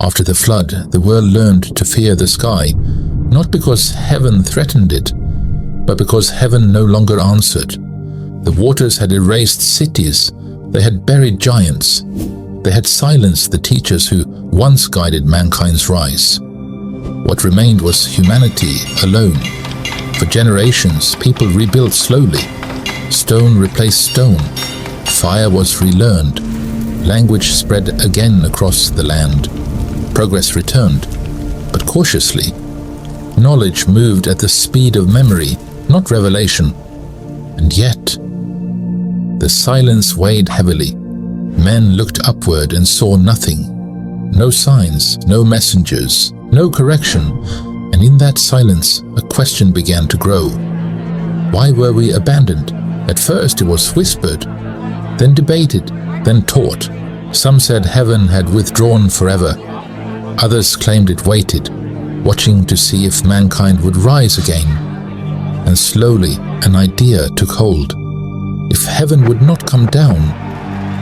After the flood, the world learned to fear the sky, not because heaven threatened it, but because heaven no longer answered. The waters had erased cities, they had buried giants, they had silenced the teachers who once guided mankind's rise. What remained was humanity alone. For generations, people rebuilt slowly. Stone replaced stone. Fire was relearned. Language spread again across the land. Progress returned, but cautiously. Knowledge moved at the speed of memory, not revelation. And yet, the silence weighed heavily. Men looked upward and saw nothing. No signs, no messengers, no correction. And in that silence, a question began to grow. Why were we abandoned? At first it was whispered, then debated, then taught. Some said heaven had withdrawn forever. Others claimed it waited, watching to see if mankind would rise again. And slowly an idea took hold. If heaven would not come down,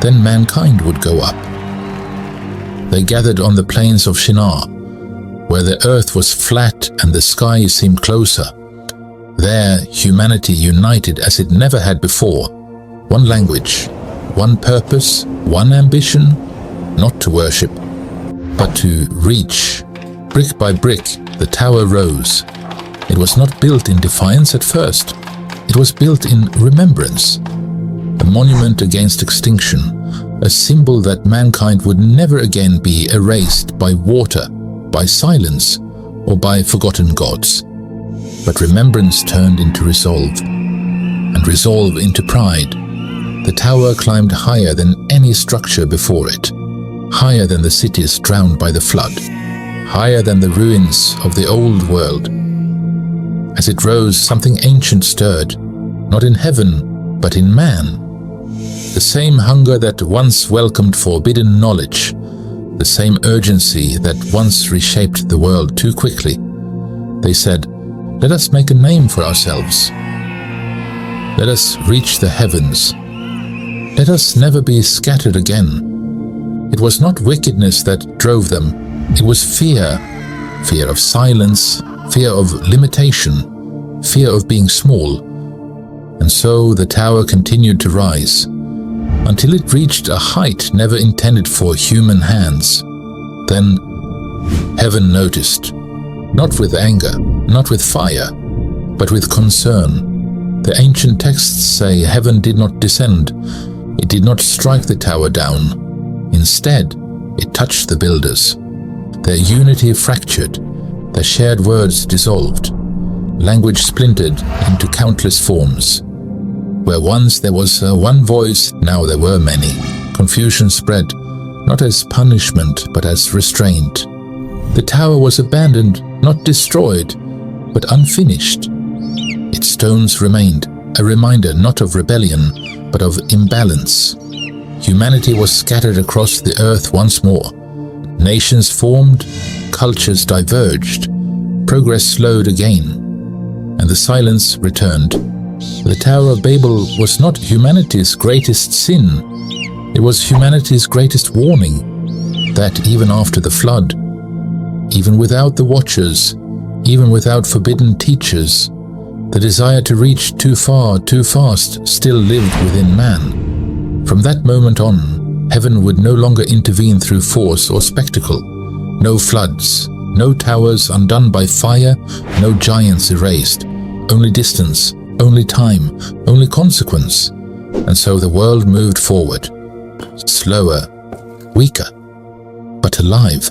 then mankind would go up. They gathered on the plains of Shinar, where the earth was flat and the sky seemed closer. There, humanity united as it never had before. One language, one purpose, one ambition, not to worship, but to reach. Brick by brick, the tower rose. It was not built in defiance at first. It was built in remembrance. A monument against extinction, a symbol that mankind would never again be erased by water, by silence, or by forgotten gods. But remembrance turned into resolve, and resolve into pride. The tower climbed higher than any structure before it, higher than the cities drowned by the flood, higher than the ruins of the old world. As it rose, something ancient stirred, not in heaven, but in man. The same hunger that once welcomed forbidden knowledge, the same urgency that once reshaped the world too quickly. They said, "Let us make a name for ourselves. Let us reach the heavens. Let us never be scattered again." It was not wickedness that drove them. It was fear. Fear of silence, fear of limitation, fear of being small. And so the tower continued to rise, until it reached a height never intended for human hands. Then heaven noticed, not with anger, not with fire, but with concern. The ancient texts say heaven did not descend. It did not strike the tower down. Instead, it touched the builders. Their unity fractured, their shared words dissolved. Language splintered into countless forms. Where once there was one voice, now there were many. Confusion spread, not as punishment, but as restraint. The tower was abandoned, not destroyed, but unfinished. Its stones remained, a reminder not of rebellion, but of imbalance. Humanity was scattered across the earth once more. Nations formed, cultures diverged, progress slowed again, and the silence returned. The Tower of Babel was not humanity's greatest sin. It was humanity's greatest warning, that even after the flood, even without the watchers, even without forbidden teachers, the desire to reach too far, too fast still lived within man. From that moment on, heaven would no longer intervene through force or spectacle. No floods, no towers undone by fire, no giants erased. Only distance, only time, only consequence. And so the world moved forward, slower, weaker, but alive,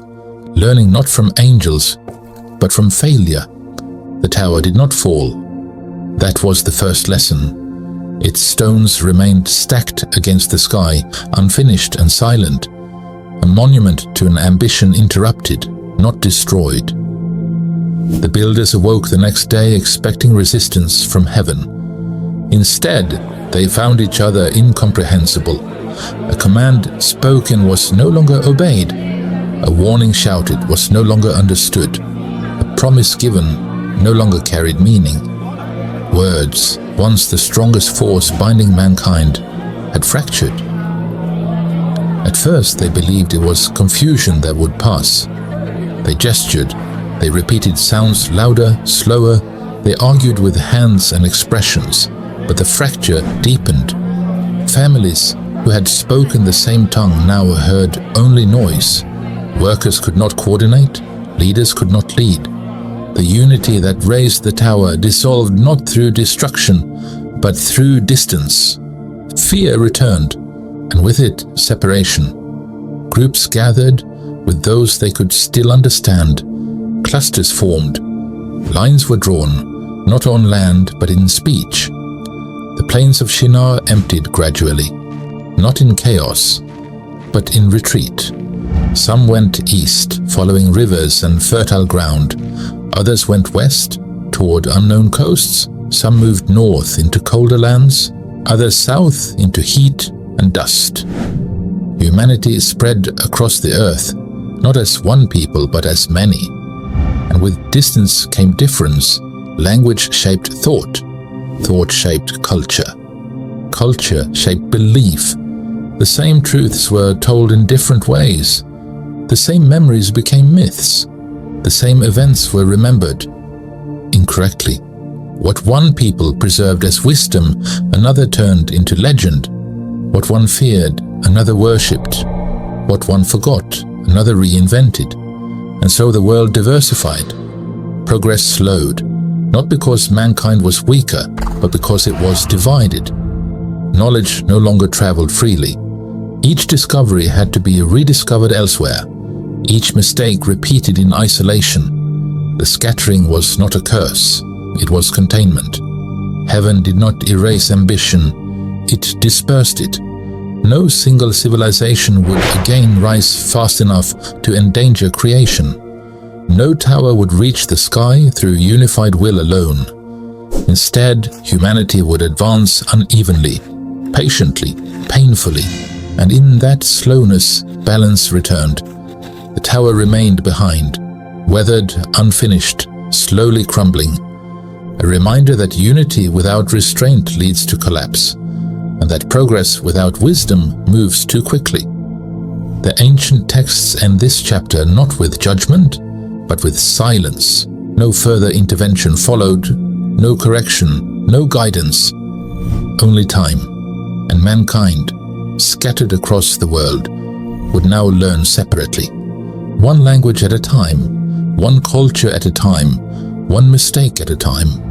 learning not from angels, but from failure. The tower did not fall. That was the first lesson. Its stones remained stacked against the sky, unfinished and silent, a monument to an ambition interrupted, not destroyed. The builders awoke the next day expecting resistance from heaven. Instead, they found each other incomprehensible. A command spoken was no longer obeyed. A warning shouted was no longer understood. A promise given no longer carried meaning. Words, once the strongest force binding mankind, had fractured. At first they believed it was confusion that would pass, They gestured, they repeated sounds louder, slower, they argued with hands and expressions, but the fracture deepened. Families who had spoken the same tongue now heard only noise. Workers could not coordinate, leaders could not lead. The unity that raised the tower dissolved not through destruction, but through distance. Fear returned, and with it separation. Groups gathered with those they could still understand. Clusters formed. Lines were drawn, not on land but in speech. The plains of Shinar emptied gradually, not in chaos, but in retreat. Some went east, following rivers and fertile ground. Others went west, toward unknown coasts. Some moved north into colder lands, others south into heat and dust. Humanity spread across the earth, not as one people but as many. And with distance came difference. Language shaped thought. Thought shaped culture. Culture shaped belief. The same truths were told in different ways. The same memories became myths. The same events were remembered incorrectly. What one people preserved as wisdom, another turned into legend. What one feared, another worshipped. What one forgot, another reinvented. And so the world diversified. Progress slowed, not because mankind was weaker, but because it was divided. Knowledge no longer traveled freely. Each discovery had to be rediscovered elsewhere. Each mistake repeated in isolation. The scattering was not a curse, it was containment. Heaven did not erase ambition, it dispersed it. No single civilization would again rise fast enough to endanger creation. No tower would reach the sky through unified will alone. Instead, humanity would advance unevenly, patiently, painfully, and in that slowness, balance returned. The tower remained behind, weathered, unfinished, slowly crumbling. A reminder that unity without restraint leads to collapse, and that progress without wisdom moves too quickly. The ancient texts end this chapter not with judgment, but with silence. No further intervention followed, no correction, no guidance, only time. And mankind, scattered across the world, would now learn separately. One language at a time, one culture at a time, one mistake at a time.